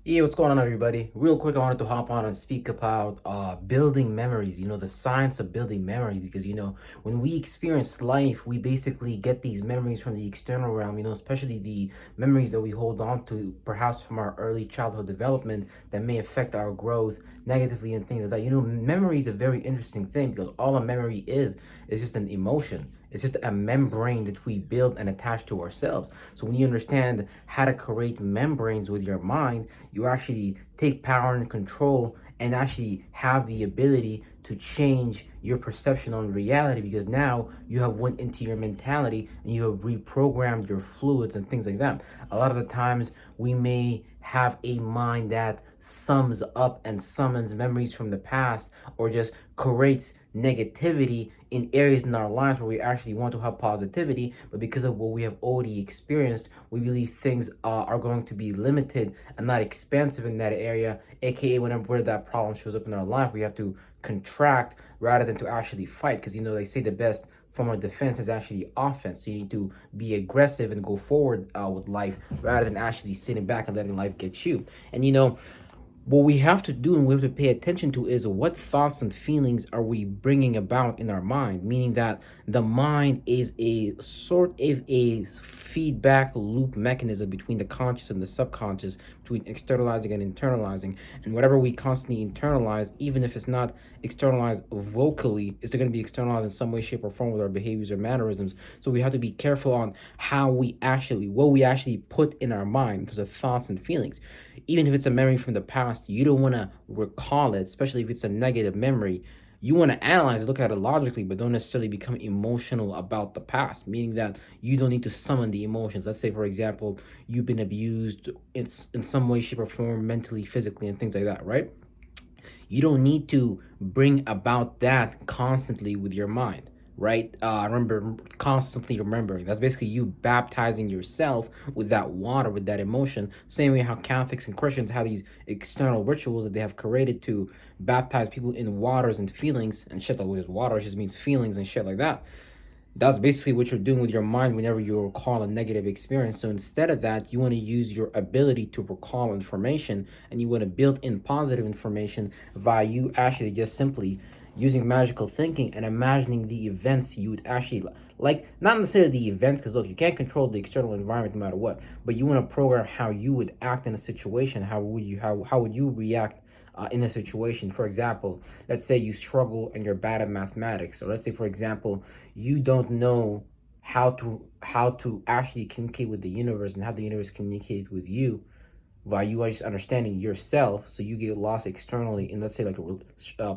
Yeah, what's going on, everybody? Real quick, I wanted to hop on and speak about building memories, the science of building memories, because, when we experience life, we basically get these memories from the external realm, especially the memories that we hold on to, perhaps from our early childhood development that may affect our growth negatively and things like that. Memory is a very interesting thing because all a memory is just an emotion. It's just a membrane that we build and attach to ourselves. So when you understand how to create membranes with your mind, you actually take power and control and actually have the ability to change your perception on reality, because now you have went into your mentality and you have reprogrammed your fluids and things like that. A lot of the times we may have a mind that sums up and summons memories from the past, or just creates negativity in areas in our lives where we actually want to have positivity, but because of what we have already experienced, we believe things are going to be limited and not expansive in that area, aka whenever that problem shows up in our life, we have to contract rather than to actually fight, because they say the best form of defense is actually offense. So you need to be aggressive and go forward with life rather than actually sitting back and letting life get you. And what we have to do and we have to pay attention to is what thoughts and feelings are we bringing about in our mind, meaning that the mind is a sort of a feedback loop mechanism between the conscious and the subconscious, between externalizing and internalizing. And whatever we constantly internalize, even if it's not externalized vocally, it's going to be externalized in some way, shape, or form with our behaviors or mannerisms. So we have to be careful on what we actually put in our mind because of thoughts and feelings. Even if it's a memory from the past, you don't want to recall it, especially if it's a negative memory. You want to analyze it, look at it logically, but don't necessarily become emotional about the past, meaning that you don't need to summon the emotions. Let's say, for example, you've been abused in some way, shape, or form, mentally, physically, and things like that, right? You don't need to bring about that constantly with your mind, right? Remember, constantly remembering. That's basically you baptizing yourself with that water, with that emotion. Same way how Catholics and Christians have these external rituals that they have created to baptize people in waters and feelings and shit. Like, what is water? It just means feelings and shit like that. That's basically what you're doing with your mind whenever you recall a negative experience. So instead of that, you want to use your ability to recall information, and you want to build in positive information via you actually just simply using magical thinking and imagining the events you would actually like. Not necessarily the events, because look, you can't control the external environment no matter what, but you want to program how you would act in a situation. How would you react in a situation? For example, let's say you struggle and you're bad at mathematics, or let's say, for example, you don't know how to actually communicate with the universe and have the universe communicate with you while you are just understanding yourself. So you get lost externally in, let's say, like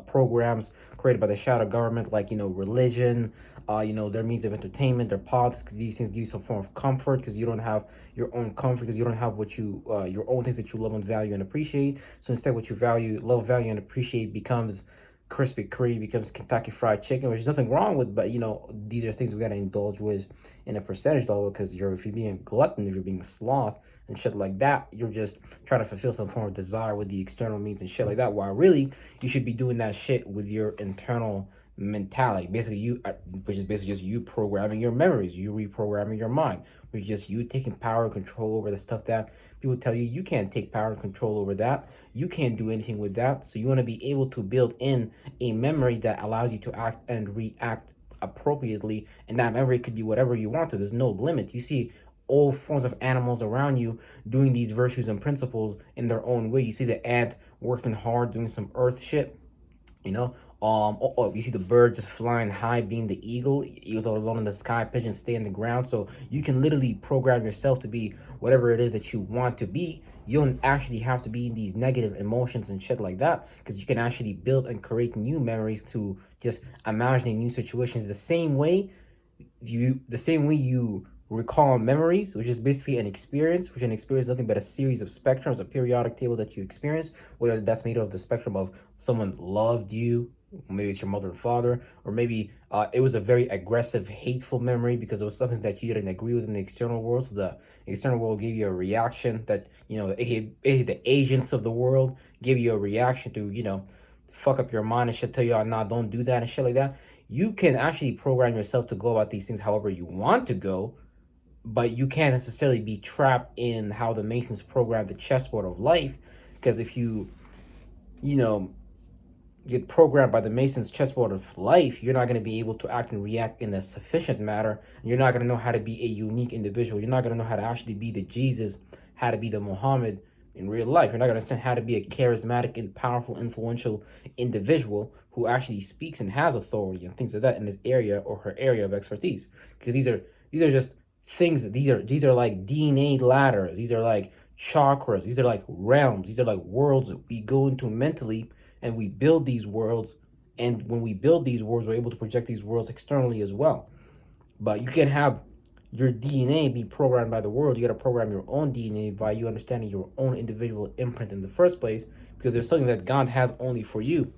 programs created by the shadow government, like religion, their means of entertainment, their politics, because these things give you some form of comfort, because you don't have your own comfort, because you don't have what you your own things that you love and value and appreciate. So instead, what you love, value, and appreciate becomes Krispy Kreme, becomes Kentucky Fried Chicken, which is nothing wrong with, but these are things we gotta indulge with in a percentage level, because if you're being a glutton, if you're being a sloth and shit like that, you're just trying to fulfill some form of desire with the external means and shit like that. While really, you should be doing that shit with your internal mentality. Basically, which is basically just you programming your memories, you reprogramming your mind, which is just you taking power and control over the stuff that people tell you you can't take power and control over that. You can't do anything with that. So you want to be able to build in a memory that allows you to act and react appropriately, and that memory could be whatever you want to. There's no limit. You see all forms of animals around you doing these virtues and principles in their own way. You see the ant working hard doing some earth shit, you see the bird just flying high, being the eagle. Eagles are alone in the sky, pigeons stay in the ground. So you can literally program yourself to be whatever it is that you want to be. You don't actually have to be in these negative emotions and shit like that, because you can actually build and create new memories to just imagining new situations. The same way you recall memories, which is basically an experience, which an experience is nothing but a series of spectrums, a periodic table that you experience, whether that's made up of the spectrum of someone loved you, maybe it's your mother and father, or maybe it was a very aggressive, hateful memory because it was something that you didn't agree with in the external world. So the external world gave you a reaction that, the agents of the world gave you a reaction to, fuck up your mind and shit, tell you, oh, nah, don't do that and shit like that. You can actually program yourself to go about these things however you want to go, but you can't necessarily be trapped in how the Masons program the chessboard of life, Because if you know, get programmed by the Mason's chessboard of life, you're not going to be able to act and react in a sufficient manner. You're not going to know how to be a unique individual. You're not going to know how to actually be the Jesus, how to be the Muhammad in real life. You're not going to understand how to be a charismatic and powerful, influential individual who actually speaks and has authority and things like that in his area or her area of expertise. Because these are just things. These are like DNA ladders. These are like chakras. These are like realms. These are like worlds that we go into mentally, and we build these worlds. And when we build these worlds, we're able to project these worlds externally as well. But you can have your DNA be programmed by the world. You got to program your own DNA by you understanding your own individual imprint in the first place, because there's something that God has only for you.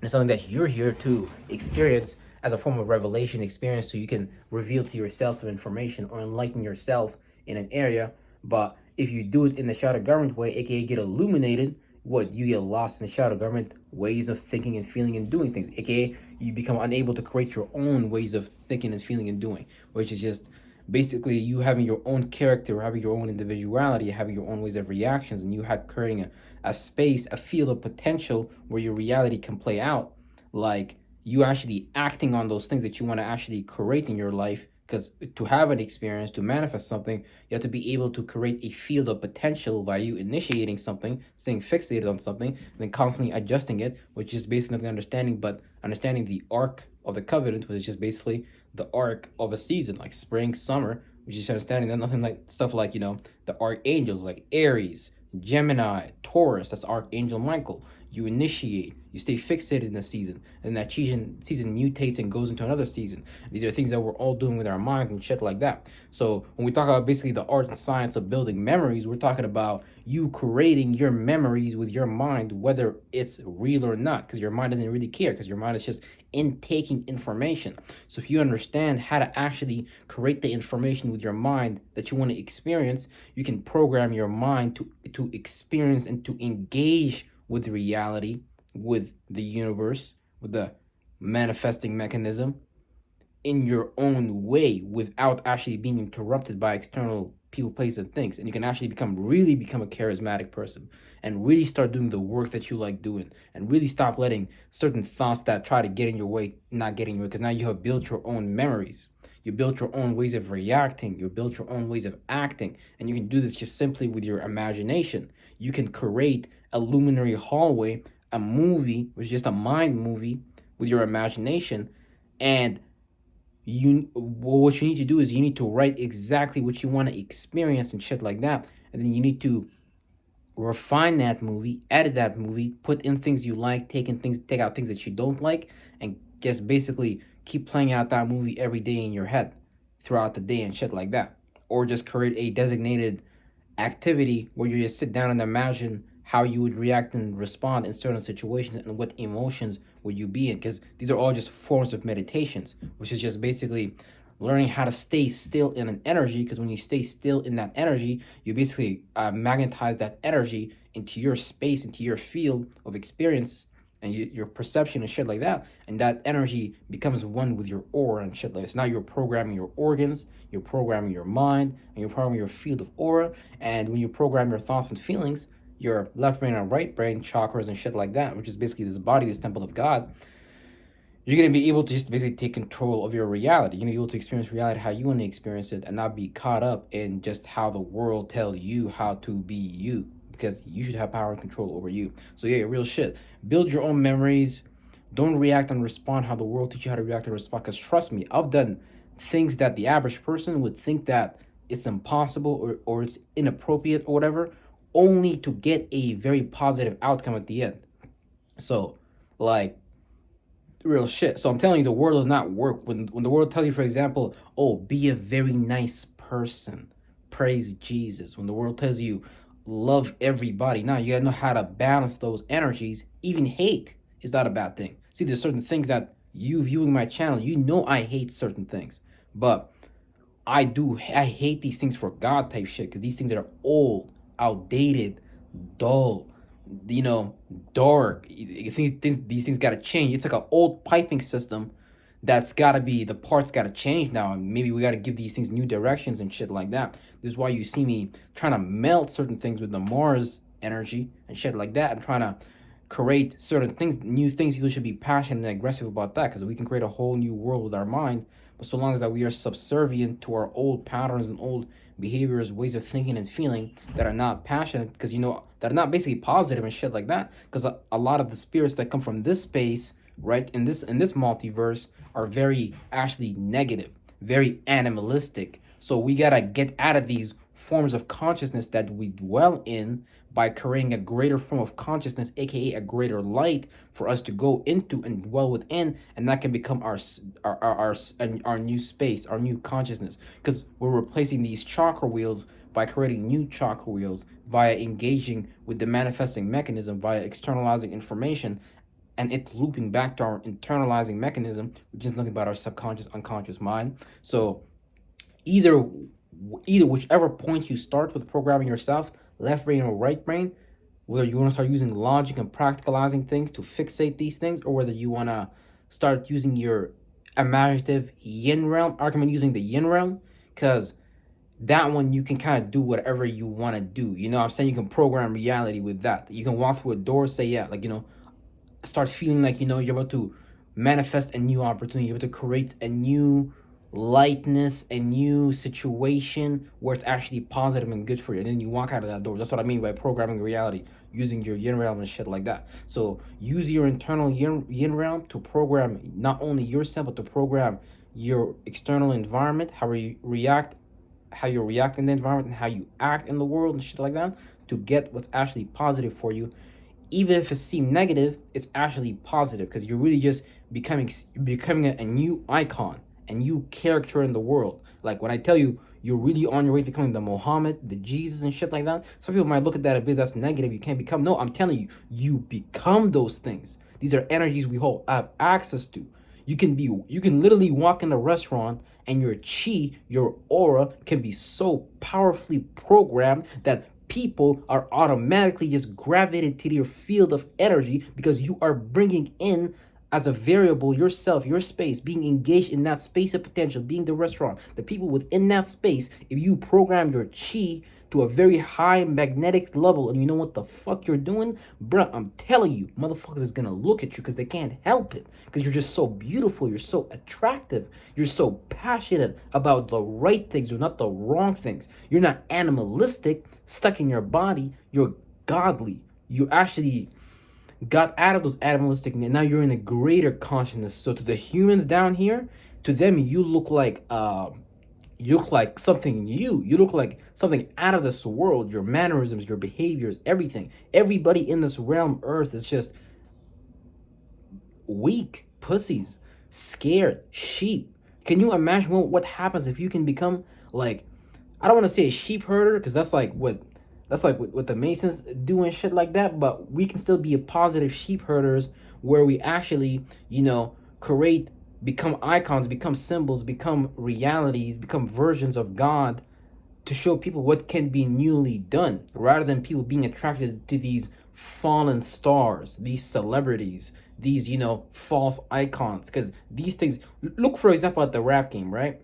And something that you're here to experience as a form of revelation experience, so you can reveal to yourself some information or enlighten yourself in an area. But if you do it in the shadow government way, aka get illuminated, what you get lost in the shadow government ways of thinking and feeling and doing things, aka you become unable to create your own ways of thinking and feeling and doing, which is just basically you having your own character, having your own individuality, having your own ways of reactions, and you have creating a space, a field of potential where your reality can play out, like you actually acting on those things that you want to actually create in your life. Because to have an experience, to manifest something, you have to be able to create a field of potential by you initiating something, staying fixated on something, and then constantly adjusting it, which is basically nothing understanding, but understanding the arc of the covenant, which is just basically the arc of a season, like spring, summer, which is understanding that nothing like stuff like, the archangels like Aries, Gemini, Taurus, that's Archangel Michael. You initiate, you stay fixated in the season, and that season mutates and goes into another season. These are things that we're all doing with our mind and shit like that. So when we talk about basically the art and science of building memories, we're talking about you creating your memories with your mind, whether it's real or not, because your mind doesn't really care, because your mind is just intaking information. So if you understand how to actually create the information with your mind that you want to experience, you can program your mind to experience and to engage with reality, with the universe, with the manifesting mechanism in your own way without actually being interrupted by external people, places, and things. And you can actually really become a charismatic person and really start doing the work that you like doing, and really stop letting certain thoughts that try to get in your way not getting in your way, because now you have built your own memories. You built your own ways of reacting. You built your own ways of acting. And you can do this just simply with your imagination. You can create a luminary hallway, a movie, which is just a mind movie, with your imagination. And what you need to do is you need to write exactly what you want to experience and shit like that. And then you need to refine that movie, edit that movie, put in things you like, take out things that you don't like, and just basically keep playing out that movie every day in your head throughout the day and shit like that. Or just create a designated activity where you just sit down and imagine how you would react and respond in certain situations, and what emotions would you be in, because these are all just forms of meditations, which is just basically learning how to stay still in an energy, because when you stay still in that energy, you basically magnetize that energy into your space, into your field of experience, and your perception and shit like that, and that energy becomes one with your aura and shit like this. Now you're programming your organs, you're programming your mind, and you're programming your field of aura. And when you program your thoughts and feelings, your left brain and right brain chakras and shit like that, which is basically this body, this temple of God, you're going to be able to just basically take control of your reality. You're going to be able to experience reality how you want to experience it, and not be caught up in just how the world tells you how to be you, because you should have power and control over you. So yeah, real shit. Build your own memories. Don't react and respond how the world teaches you how to react and respond, because trust me, I've done things that the average person would think that it's impossible or it's inappropriate or whatever, only to get a very positive outcome at the end. So, like, real shit. So I'm telling you, the world does not work. When the world tells you, for example, oh, be a very nice person, praise Jesus. When the world tells you, love everybody, now you gotta know how to balance those energies. Even hate is not a bad thing. See, there's certain things that you viewing my channel, I hate certain things, but I hate these things for God type shit, because these things are old, outdated, dull, dark. You think these things gotta change. It's like an old piping system that's gotta be, the parts gotta change now, and maybe we gotta give these things new directions and shit like that. This is why you see me trying to melt certain things with the Mars energy and shit like that, and trying to create certain things, new things. People should be passionate and aggressive about that, because we can create a whole new world with our mind. But so long as that we are subservient to our old patterns and old behaviors, ways of thinking and feeling that are not passionate, because that are not basically positive and shit like that. Because a lot of the spirits that come from this space, right, in this multiverse, are very actually negative, very animalistic. So we gotta get out of these forms of consciousness that we dwell in by creating a greater form of consciousness, aka a greater light, for us to go into and dwell within, and that can become our new space, our new consciousness. Because we're replacing these chakra wheels by creating new chakra wheels via engaging with the manifesting mechanism, via externalizing information, and it looping back to our internalizing mechanism, which is nothing but our subconscious, unconscious mind. So either whichever point you start with programming yourself, left brain or right brain, whether you want to start using logic and practicalizing things to fixate these things, or whether you want to start using your imaginative yin realm, argument using the yin realm, because that one you can kind of do whatever you want to do. You know what I'm saying? You can program reality with that. You can walk through a door, say, yeah, like, start feeling like, you're about to manifest a new opportunity, you're able to create a new lightness, a new situation where it's actually positive and good for you, and then you walk out of that door. That's what I mean by programming reality, using your yin realm and shit like that. So use your internal yin realm to program not only yourself, but to program your external environment, how you react in the environment, and how you act in the world and shit like that, to get what's actually positive for you. Even if it seems negative, it's actually positive, because you're really just becoming a new icon, a new character in the world. Like when I tell you, you're really on your way to becoming the Muhammad, the Jesus and shit like that. Some people might look at that a bit, that's negative, you can't become. No, I'm telling you, you become those things. These are energies we all have access to. You can literally walk in a restaurant and your chi, your aura can be so powerfully programmed that people are automatically just gravitated to your field of energy, because you are bringing in as a variable yourself, your space, being engaged in that space of potential, being the restaurant, the people within that space. If you program your chi to a very high magnetic level, and you know what the fuck you're doing, bruh, I'm telling you, motherfuckers is gonna look at you because they can't help it. Because you're just so beautiful, you're so attractive, you're so passionate about the right things, you're not the wrong things. You're not animalistic, stuck in your body, you're godly. You actually got out of those animalistic, and now you're in a greater consciousness. So to the humans down here, to them you look like something new. You look like something out of this world. Your mannerisms, your behaviors, everything. Everybody in this realm earth is just weak pussies, scared sheep. Can you imagine what happens if you can become like, I don't want to say a sheep herder, because that's like what the Masons do and shit like that, but we can still be a positive sheep herders, where we actually, create, become icons, become symbols, become realities, become versions of God, to show people what can be newly done, rather than people being attracted to these fallen stars, these celebrities, these, false icons. Because these things, look for example at the rap game, right?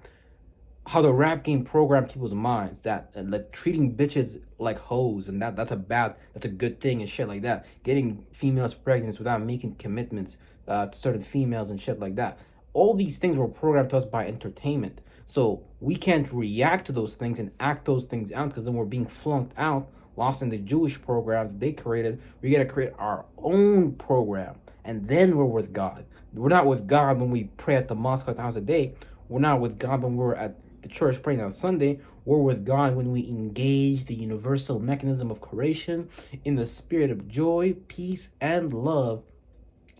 How the rap game programmed people's minds, that like treating bitches like hoes, and that's a good thing and shit like that. Getting females pregnant without making commitments to certain females and shit like that. All these things were programmed to us by entertainment. So we can't react to those things and act those things out, because then we're being flunked out, lost in the Jewish program that they created. We gotta create our own program, and then we're with God. We're not with God when we pray at the mosque 1,000 times a day. We're not with God when we're at the church praying on Sunday. We're with God when we engage the universal mechanism of creation in the spirit of joy, peace, and love,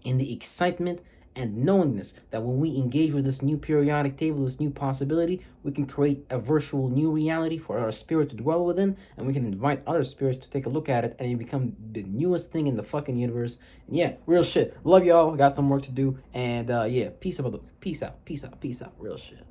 in the excitement and knowingness that when we engage with this new periodic table, this new possibility, we can create a virtual new reality for our spirit to dwell within, and we can invite other spirits to take a look at it, and it become the newest thing in the fucking universe. And yeah, real shit. Love y'all. Got some work to do, and yeah, peace out, real shit.